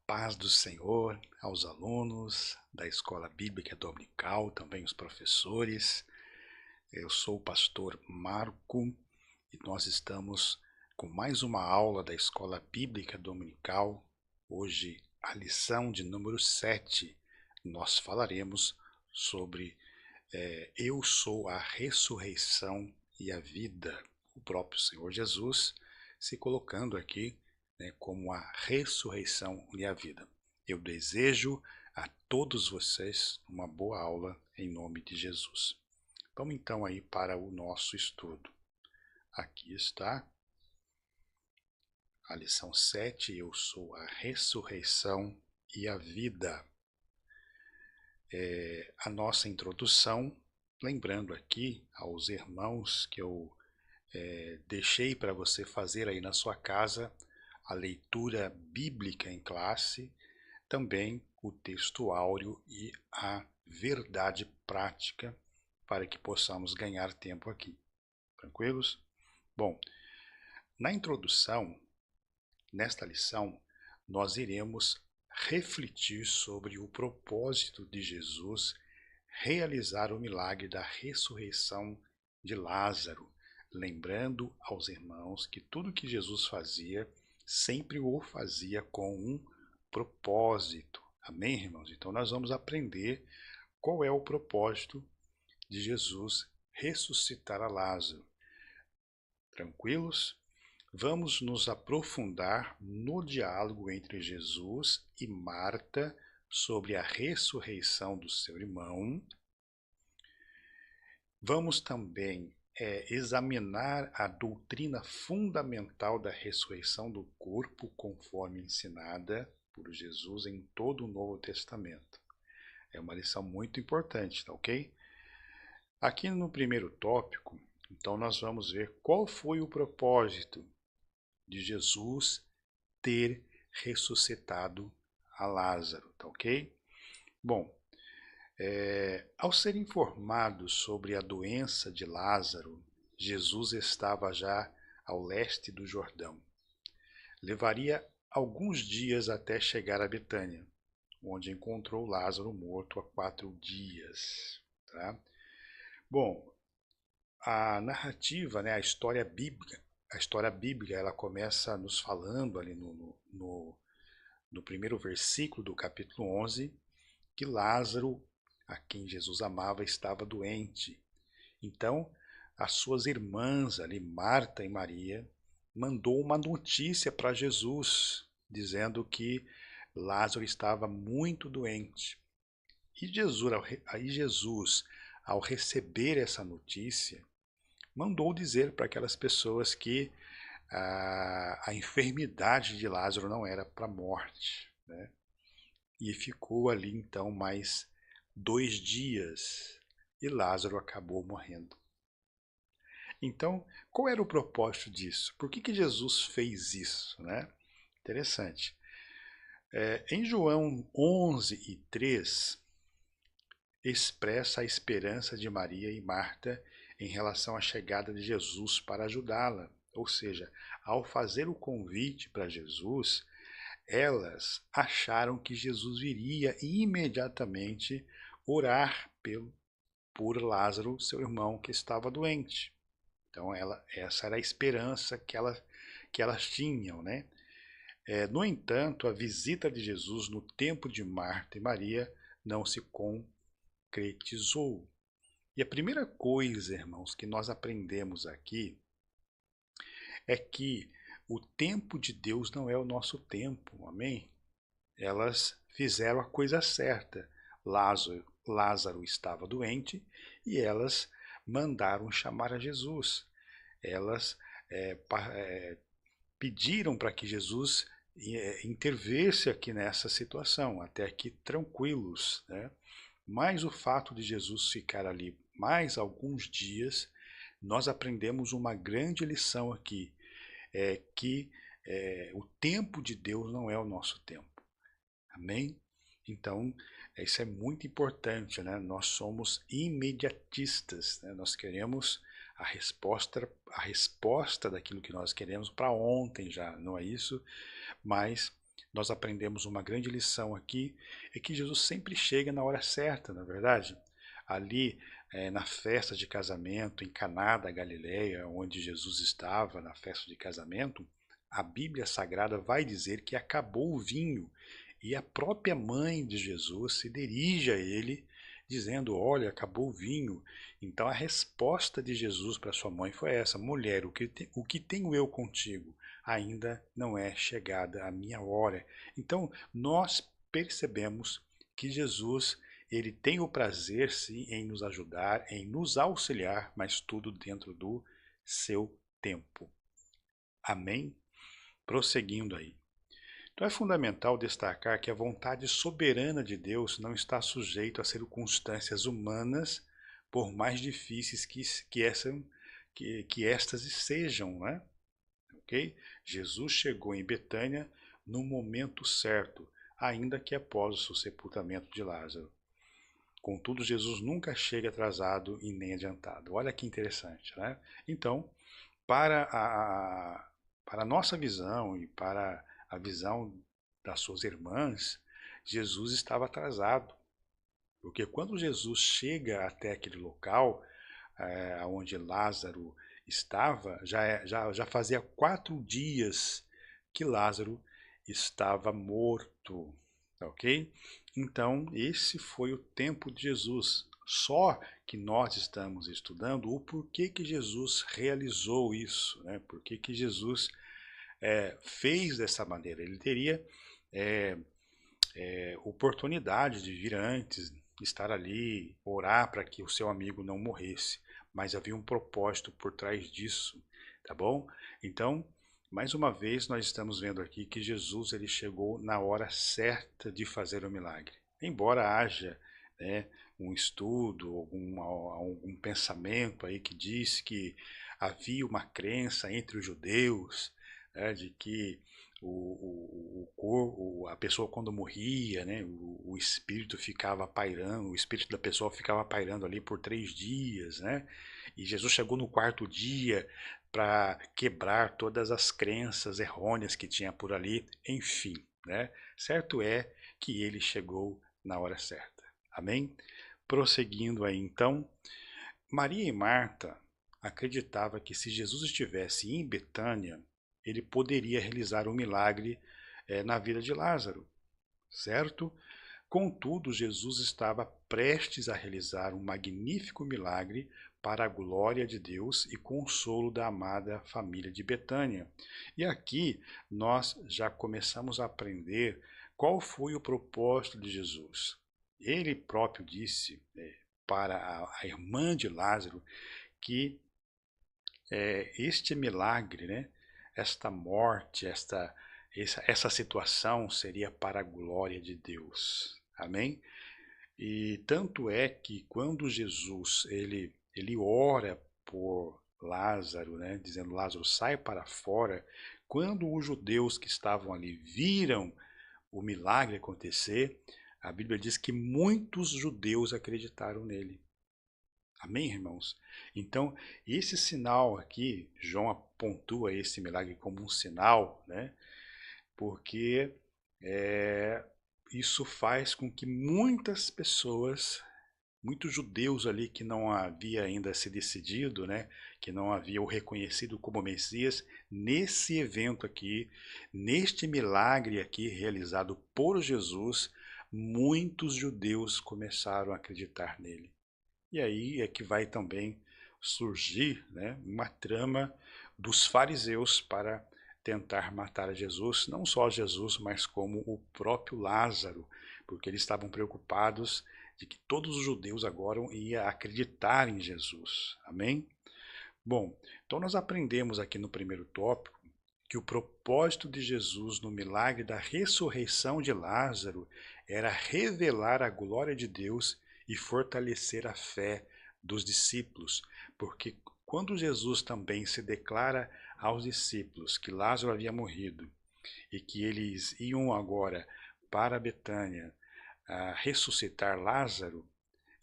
paz do Senhor aos alunos da Escola Bíblica Dominical, também os professores. Eu sou o pastor Marco e nós estamos com mais uma aula da Escola Bíblica Dominical. Hoje, a lição de número 7, nós falaremos sobre Eu sou a ressurreição e a vida. O próprio Senhor Jesus se colocando aqui como a ressurreição e a vida. Eu desejo a todos vocês uma boa aula em nome de Jesus. Vamos então aí para o nosso estudo. Aqui está a lição 7, eu sou a ressurreição e a vida. A nossa introdução, lembrando aqui aos irmãos que eu deixei para você fazer aí na sua casa a leitura bíblica em classe, também o texto áureo e a verdade prática, para que possamos ganhar tempo aqui. Tranquilos? Bom, na introdução, nesta lição, nós iremos refletir sobre o propósito de Jesus realizar o milagre da ressurreição de Lázaro, lembrando aos irmãos que tudo que Jesus fazia, sempre o fazia com um propósito. Amém, irmãos? Então nós vamos aprender qual é o propósito de Jesus ressuscitar a Lázaro. Tranquilos? Vamos nos aprofundar no diálogo entre Jesus e Marta sobre a ressurreição do seu irmão. Vamos também examinar a doutrina fundamental da ressurreição do corpo, conforme ensinada por Jesus em todo o Novo Testamento. É uma lição muito importante, tá ok? Aqui no primeiro tópico, então nós vamos ver qual foi o propósito de Jesus ter ressuscitado a Lázaro, tá ok? Bom, ao ser informado sobre a doença de Lázaro, Jesus estava já ao leste do Jordão. Levaria alguns dias até chegar a Betânia, onde encontrou Lázaro morto há 4 dias. Tá? Bom, a narrativa, a história bíblica, ela começa nos falando ali no primeiro versículo do capítulo 11, que Lázaro, a quem Jesus amava, estava doente. Então, as suas irmãs ali, Marta e Maria, mandou uma notícia para Jesus, dizendo que Lázaro estava muito doente. E Jesus, ao receber essa notícia, mandou dizer para aquelas pessoas que a enfermidade de Lázaro não era para a morte, né? E ficou ali então mais 2 dias e Lázaro acabou morrendo. Então, qual era o propósito disso? Por que Jesus fez isso, né? Interessante. Em João 11:3, expressa a esperança de Maria e Marta em relação à chegada de Jesus para ajudá-la. Ou seja, ao fazer o convite para Jesus, elas acharam que Jesus viria imediatamente orar por Lázaro, seu irmão, que estava doente. Então essa era a esperança que elas tinham, né? No entanto, a visita de Jesus no tempo de Marta e Maria não se concretizou. E a primeira coisa, irmãos, que nós aprendemos aqui é que o tempo de Deus não é o nosso tempo, amém? Elas fizeram a coisa certa. Lázaro estava doente e elas mandaram chamar a Jesus. Elas pediram para que Jesus intervesse aqui nessa situação, até aqui tranquilos, né? Mas o fato de Jesus ficar ali mais alguns dias, nós aprendemos uma grande lição aqui, que o tempo de Deus não é o nosso tempo. Amém? Então, isso é muito importante, né? Nós somos imediatistas, né? Nós queremos a resposta daquilo que nós queremos para ontem já, não é isso? Mas nós aprendemos uma grande lição aqui, é que Jesus sempre chega na hora certa, na verdade. Ali, na festa de casamento, em Caná da Galileia, onde Jesus estava na festa de casamento, a Bíblia Sagrada vai dizer que acabou o vinho, e a própria mãe de Jesus se dirige a ele, dizendo, olha, acabou o vinho. Então a resposta de Jesus para sua mãe foi essa, mulher, o que tenho eu contigo? Ainda não é chegada a minha hora. Então nós percebemos que Jesus, ele tem o prazer sim em nos ajudar, em nos auxiliar, mas tudo dentro do seu tempo. Amém? Prosseguindo aí. Então é fundamental destacar que a vontade soberana de Deus não está sujeita a circunstâncias humanas, por mais difíceis que estas sejam, né? Okay? Jesus chegou em Betânia no momento certo, ainda que após o sepultamento de Lázaro. Contudo, Jesus nunca chega atrasado e nem adiantado. Olha que interessante, né? Então, para a nossa visão e para a visão das suas irmãs, Jesus estava atrasado. Porque quando Jesus chega até aquele local onde Lázaro estava, já fazia 4 dias que Lázaro estava morto, ok? Então, esse foi o tempo de Jesus. Só que nós estamos estudando o porquê que Jesus realizou isso, né? Por que Jesus fez dessa maneira. Ele teria oportunidade de vir antes, estar ali, orar para que o seu amigo não morresse, mas havia um propósito por trás disso, tá bom? Então, mais uma vez, nós estamos vendo aqui que Jesus ele chegou na hora certa de fazer o milagre. Embora haja, né, um estudo, algum pensamento aí que diz que havia uma crença entre os judeus, né, de que a pessoa quando morria, né, o espírito ficava pairando, o espírito da pessoa ficava pairando ali por 3 dias, né? E Jesus chegou no 4º dia para quebrar todas as crenças errôneas que tinha por ali, enfim, né? Certo é que ele chegou na hora certa. Amém? Prosseguindo aí então, Maria e Marta acreditavam que se Jesus estivesse em Betânia, ele poderia realizar um milagre na vida de Lázaro, certo? Contudo, Jesus estava prestes a realizar um magnífico milagre para a glória de Deus e consolo da amada família de Betânia. E aqui nós já começamos a aprender qual foi o propósito de Jesus. Ele próprio disse para a irmã de Lázaro que este milagre, né, esta morte, essa situação seria para a glória de Deus. Amém? E tanto é que quando Jesus ele ora por Lázaro, né, dizendo Lázaro sai para fora, quando os judeus que estavam ali viram o milagre acontecer, a Bíblia diz que muitos judeus acreditaram nele. Amém, irmãos? Então, esse sinal aqui, João pontua esse milagre como um sinal, né? Porque isso faz com que muitas pessoas, muitos judeus ali que não havia ainda se decidido, né? Que não havia o reconhecido como Messias, nesse evento aqui, neste milagre aqui realizado por Jesus, muitos judeus começaram a acreditar nele. E aí é que vai também surgir, né, uma trama dos fariseus para tentar matar Jesus, não só Jesus, mas como o próprio Lázaro, porque eles estavam preocupados de que todos os judeus agora iam acreditar em Jesus. Amém? Bom, então nós aprendemos aqui no primeiro tópico que o propósito de Jesus no milagre da ressurreição de Lázaro era revelar a glória de Deus e fortalecer a fé dos discípulos, porque quando Jesus também se declara aos discípulos que Lázaro havia morrido e que eles iam agora para Betânia ressuscitar Lázaro,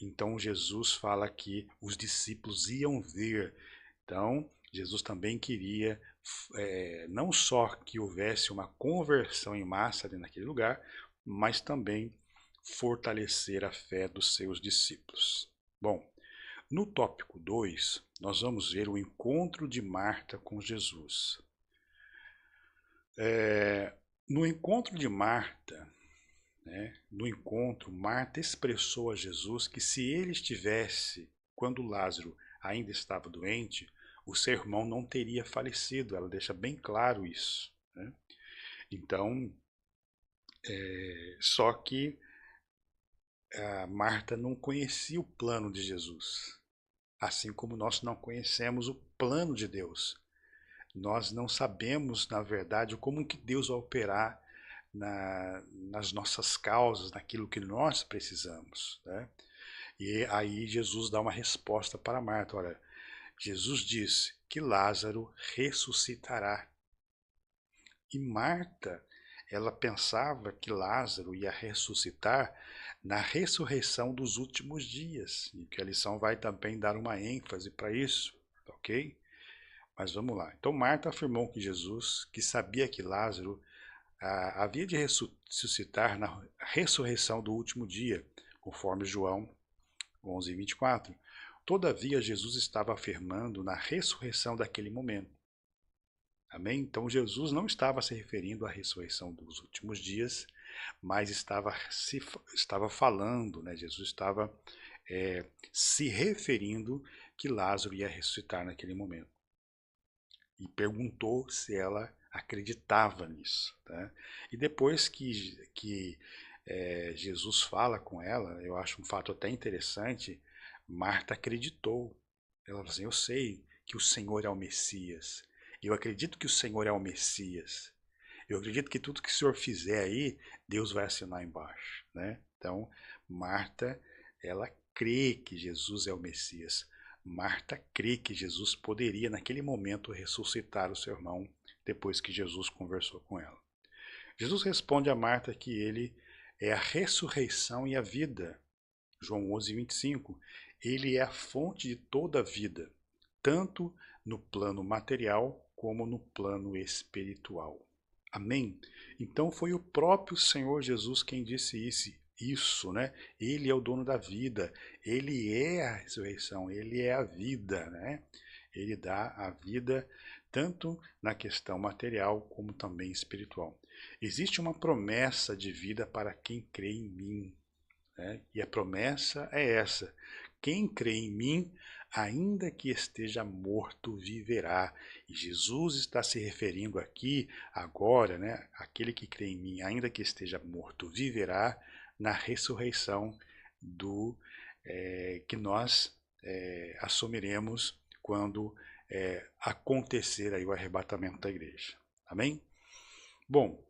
então Jesus fala que os discípulos iam ver. Então, Jesus também queria não só que houvesse uma conversão em massa ali naquele lugar, mas também fortalecer a fé dos seus discípulos. Bom, no tópico 2, nós vamos ver o encontro de Marta com Jesus. No encontro de Marta, Marta expressou a Jesus que se ele estivesse, quando Lázaro ainda estava doente, o seu irmão não teria falecido. Ela deixa bem claro isso. Né? Então, só que a Marta não conhecia o plano de Jesus, assim como nós não conhecemos o plano de Deus. Nós não sabemos, na verdade, como que Deus vai operar nas nossas causas, naquilo que nós precisamos. Né? E aí Jesus dá uma resposta para Marta. Olha, Jesus disse que Lázaro ressuscitará. E Marta, ela pensava que Lázaro ia ressuscitar na ressurreição dos últimos dias. E que a lição vai também dar uma ênfase para isso, ok? Mas vamos lá. Então Marta afirmou que Jesus, que sabia que Lázaro havia de ressuscitar na ressurreição do último dia, conforme João 11:24. Todavia, Jesus estava afirmando na ressurreição daquele momento. Amém? Então, Jesus não estava se referindo à ressurreição dos últimos dias, mas estava falando, né? Jesus estava se referindo que Lázaro ia ressuscitar naquele momento. E perguntou se ela acreditava nisso. Tá? E depois que Jesus fala com ela, eu acho um fato até interessante, Marta acreditou. Ela falou assim, eu sei que o Senhor é o Messias. Eu acredito que o Senhor é o Messias. Eu acredito que tudo que o Senhor fizer aí, Deus vai assinar embaixo. Né? Então, Marta, ela crê que Jesus é o Messias. Marta crê que Jesus poderia, naquele momento, ressuscitar o seu irmão, depois que Jesus conversou com ela. Jesus responde a Marta que ele é a ressurreição e a vida. João 11:25. Ele é a fonte de toda a vida, tanto no plano material como no plano espiritual. Amém? Então foi o próprio Senhor Jesus quem disse isso, né? Ele é o dono da vida, ele é a ressurreição, ele é a vida, né? Ele dá a vida tanto na questão material como também espiritual. Existe uma promessa de vida para quem crê em mim, né? E a promessa é essa: quem crê em mim, ainda que esteja morto, viverá. E Jesus está se referindo aqui, agora, né? Aquele que crê em mim, ainda que esteja morto, viverá, na ressurreição que nós assumiremos quando acontecer aí o arrebatamento da igreja. Amém? Bom,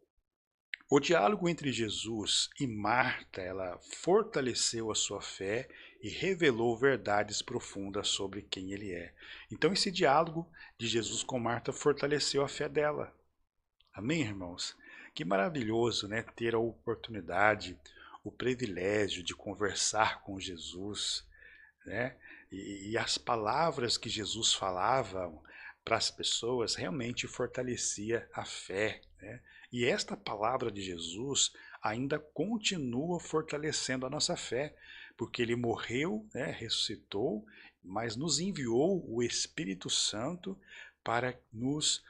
o diálogo entre Jesus e Marta, ela fortaleceu a sua fé e revelou verdades profundas sobre quem ele é. Então esse diálogo de Jesus com Marta fortaleceu a fé dela. Amém, irmãos? Que maravilhoso, né? Ter a oportunidade, o privilégio de conversar com Jesus, né? E as palavras que Jesus falava para as pessoas realmente fortalecia a fé, né? E esta palavra de Jesus ainda continua fortalecendo a nossa fé, porque ele morreu, né, ressuscitou, mas nos enviou o Espírito Santo para nos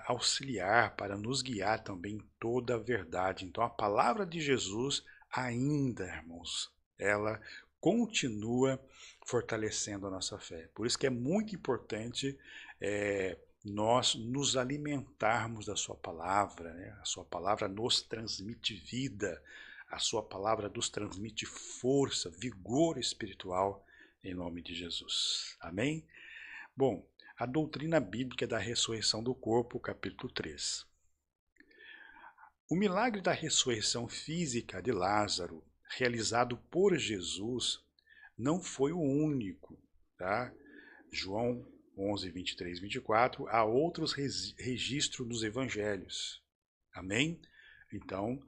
auxiliar, para nos guiar também em toda a verdade. Então a palavra de Jesus ainda, irmãos, ela continua fortalecendo a nossa fé. Por isso que é muito importante nós nos alimentarmos da sua palavra, né? A sua palavra nos transmite vida, a sua palavra nos transmite força, vigor espiritual, em nome de Jesus. Amém? Bom, a doutrina bíblica da ressurreição do corpo, capítulo 3. O milagre da ressurreição física de Lázaro, realizado por Jesus, não foi o único, tá? João 11, 23, 24, há outros registros nos evangelhos. Amém? Então,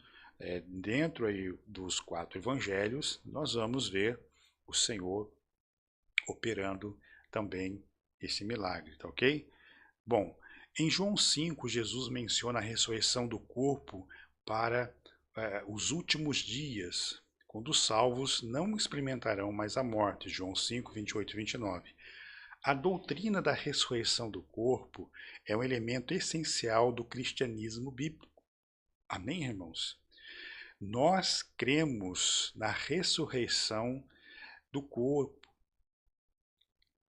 dentro aí dos 4 evangelhos, nós vamos ver o Senhor operando também esse milagre, tá ok? Bom, Em João 5, Jesus menciona a ressurreição do corpo para os últimos dias, quando os salvos não experimentarão mais a morte. João 5, 28 e 29. A doutrina da ressurreição do corpo é um elemento essencial do cristianismo bíblico. Amém, irmãos? Nós cremos na ressurreição do corpo.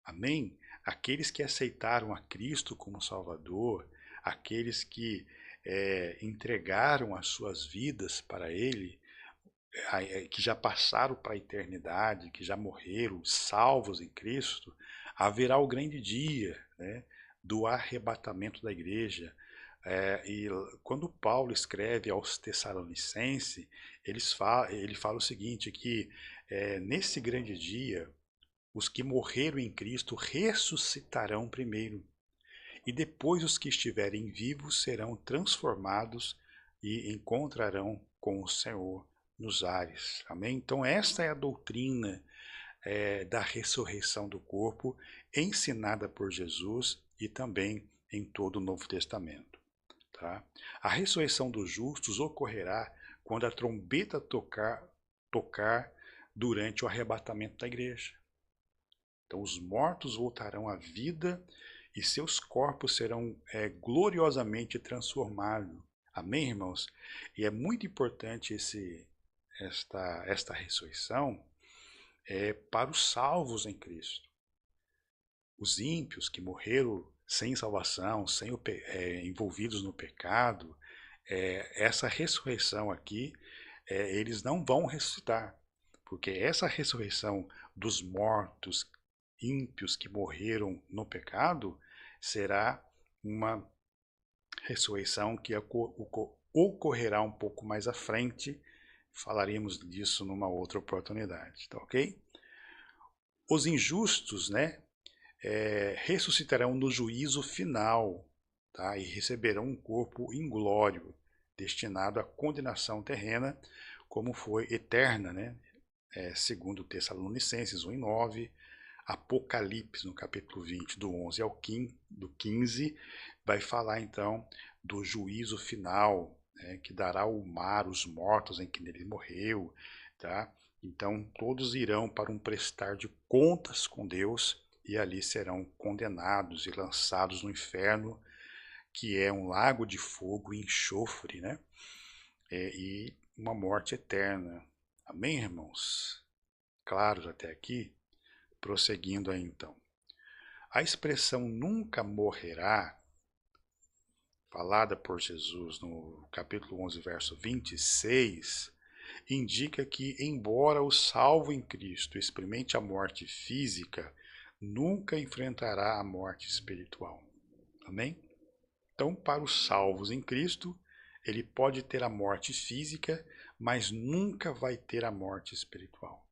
Amém? Aqueles que aceitaram a Cristo como Salvador, aqueles que entregaram as suas vidas para Ele, que já passaram para a eternidade, que já morreram, salvos em Cristo, haverá o grande dia, né, do arrebatamento da igreja. E quando Paulo escreve aos Tessalonicenses, ele fala o seguinte, que nesse grande dia, os que morreram em Cristo ressuscitarão primeiro, e depois os que estiverem vivos serão transformados e encontrarão com o Senhor nos ares. Amém? Então esta é a doutrina da ressurreição do corpo, ensinada por Jesus e também em todo o Novo Testamento. Tá? A ressurreição dos justos ocorrerá quando a trombeta tocar durante o arrebatamento da igreja. Então os mortos voltarão à vida e seus corpos serão gloriosamente transformados. Amém, irmãos? E é muito importante esta ressurreição para os salvos em Cristo. Os ímpios que morreram sem salvação, envolvidos no pecado, essa ressurreição aqui, eles não vão ressuscitar, porque essa ressurreição dos mortos ímpios que morreram no pecado será uma ressurreição que ocorrerá um pouco mais à frente. Falaremos disso numa outra oportunidade, tá ok? Os injustos, né, ressuscitarão no juízo final, tá? E receberão um corpo inglório, destinado à condenação terrena, como foi eterna, né? Segundo Tessalonicenses 1:9, Apocalipse, no capítulo 20, do 11 ao 15, vai falar então do juízo final, né, que dará o mar, os mortos em que nele morreu, tá? Então todos irão para um prestar de contas com Deus e ali serão condenados e lançados no inferno, que é um lago de fogo e enxofre, né? E uma morte eterna. Amém, irmãos? Claros até aqui? Prosseguindo aí então. A expressão nunca morrerá, falada por Jesus no capítulo 11, verso 26, indica que, embora o salvo em Cristo experimente a morte física, nunca enfrentará a morte espiritual. Amém? Então, para os salvos em Cristo, ele pode ter a morte física, mas nunca vai ter a morte espiritual.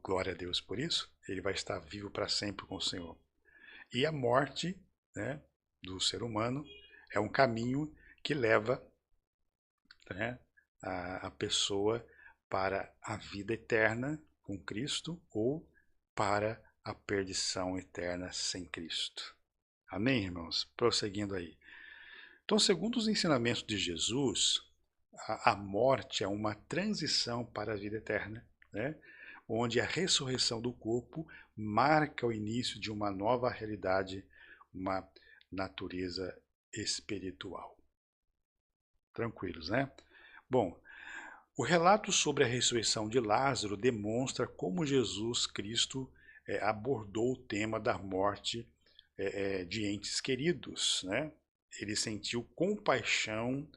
Glória a Deus por isso. Ele vai estar vivo para sempre com o Senhor. E a morte, né, do ser humano é um caminho que leva, né, a pessoa para a vida eterna com Cristo ou para a perdição eterna sem Cristo. Amém, irmãos? Prosseguindo aí. Então, segundo os ensinamentos de Jesus, a morte é uma transição para a vida eterna, né? Onde a ressurreição do corpo marca o início de uma nova realidade, uma natureza espiritual. Tranquilos, né? Bom, o relato sobre a ressurreição de Lázaro demonstra como Jesus Cristo abordou o tema da morte de entes queridos, né? Ele sentiu compaixão,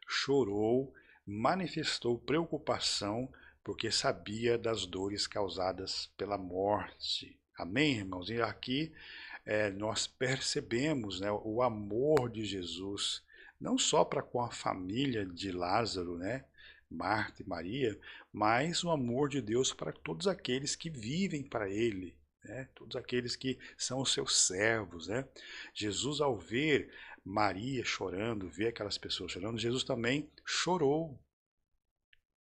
chorou, manifestou preocupação, porque sabia das dores causadas pela morte. Amém, irmãos? E aqui nós percebemos, né, o amor de Jesus, não só para com a família de Lázaro, né, Marta e Maria, mas o amor de Deus para todos aqueles que vivem para Ele, né, todos aqueles que são os seus servos, né? Jesus, ao ver Maria chorando, ver aquelas pessoas chorando, Jesus também chorou.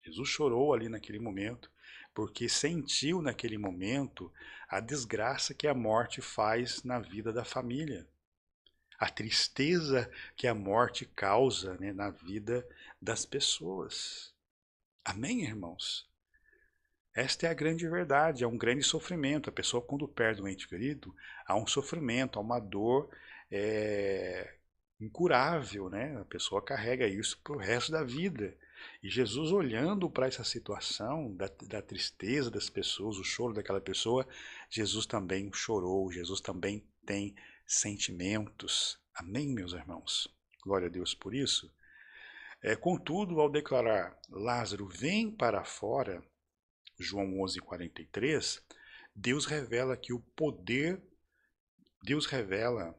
Jesus chorou ali naquele momento, porque sentiu naquele momento a desgraça que a morte faz na vida da família. a tristeza que a morte causa, né, na vida das pessoas. Amém, irmãos? Esta é a grande verdade, é um grande sofrimento. A pessoa, quando perde um ente querido, há um sofrimento, há uma dor incurável, né? A pessoa carrega isso para o resto da vida. E Jesus, olhando para essa situação da tristeza das pessoas, o choro daquela pessoa, Jesus também chorou, Jesus também tem sentimentos. Amém, meus irmãos? Glória a Deus por isso. Contudo, ao declarar Lázaro, vem para fora, João 11:43, Deus revela que o poder, Deus revela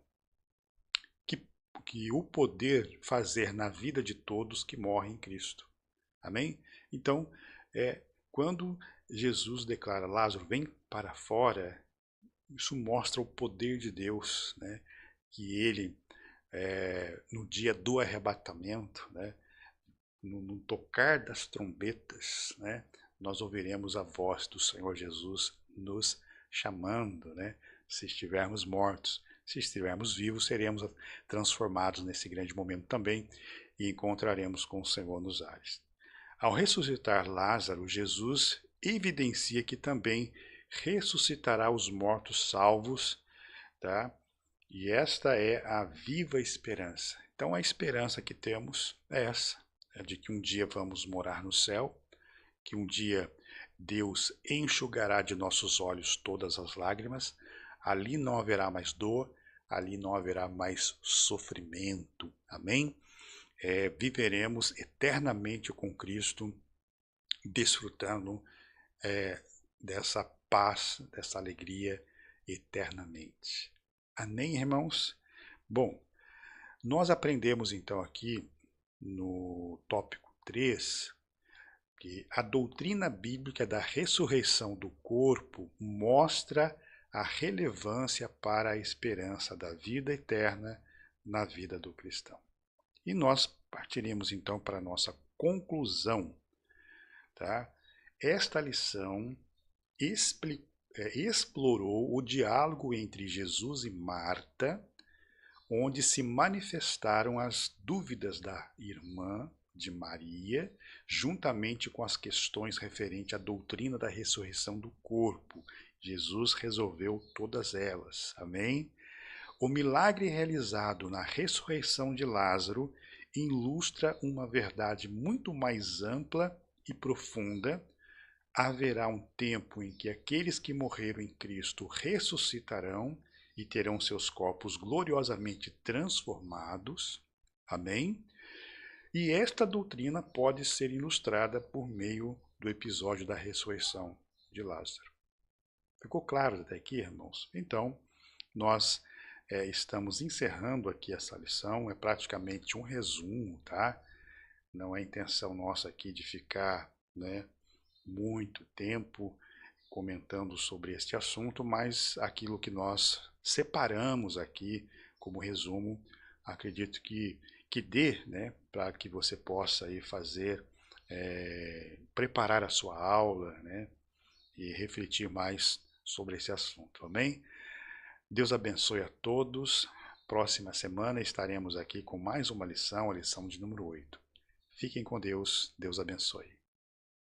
que o poder fazer na vida de todos que morrem em Cristo. Amém? Então, quando Jesus declara Lázaro, vem para fora, isso mostra o poder de Deus, né? Que ele, no dia do arrebatamento, né? No tocar das trombetas, né? Nós ouviremos a voz do Senhor Jesus nos chamando, né? Se estivermos mortos. Se estivermos vivos, seremos transformados nesse grande momento também e encontraremos com o Senhor nos ares. Ao ressuscitar Lázaro, Jesus evidencia que também ressuscitará os mortos salvos, tá? E esta é a viva esperança. Então a esperança que temos é essa, é de que um dia vamos morar no céu, que um dia Deus enxugará de nossos olhos todas as lágrimas, ali não haverá mais dor, ali não haverá mais sofrimento. Amém? Viveremos eternamente com Cristo, desfrutando dessa paz, dessa alegria eternamente. Amém, irmãos? Bom, nós aprendemos então aqui no tópico 3 que a doutrina bíblica da ressurreição do corpo mostra a relevância para a esperança da vida eterna na vida do cristão. E nós partiremos então para a nossa conclusão. Tá? Esta lição explorou o diálogo entre Jesus e Marta, onde se manifestaram as dúvidas da irmã de Maria, juntamente com as questões referentes à doutrina da ressurreição do corpo. Jesus resolveu todas elas. Amém? O milagre realizado na ressurreição de Lázaro ilustra uma verdade muito mais ampla e profunda. Haverá um tempo em que aqueles que morreram em Cristo ressuscitarão e terão seus corpos gloriosamente transformados. Amém? E esta doutrina pode ser ilustrada por meio do episódio da ressurreição de Lázaro. Ficou claro até aqui, irmãos? Então, nós estamos encerrando aqui essa lição, é praticamente um resumo, tá? Não é intenção nossa aqui de ficar, né, muito tempo comentando sobre este assunto, mas aquilo que nós separamos aqui como resumo, acredito que dê, né, para que você possa aí fazer, preparar a sua aula, né, e refletir mais sobre esse assunto, amém? Deus abençoe a todos. Próxima semana estaremos aqui com mais uma lição, a lição de número 8. Fiquem com Deus, Deus abençoe.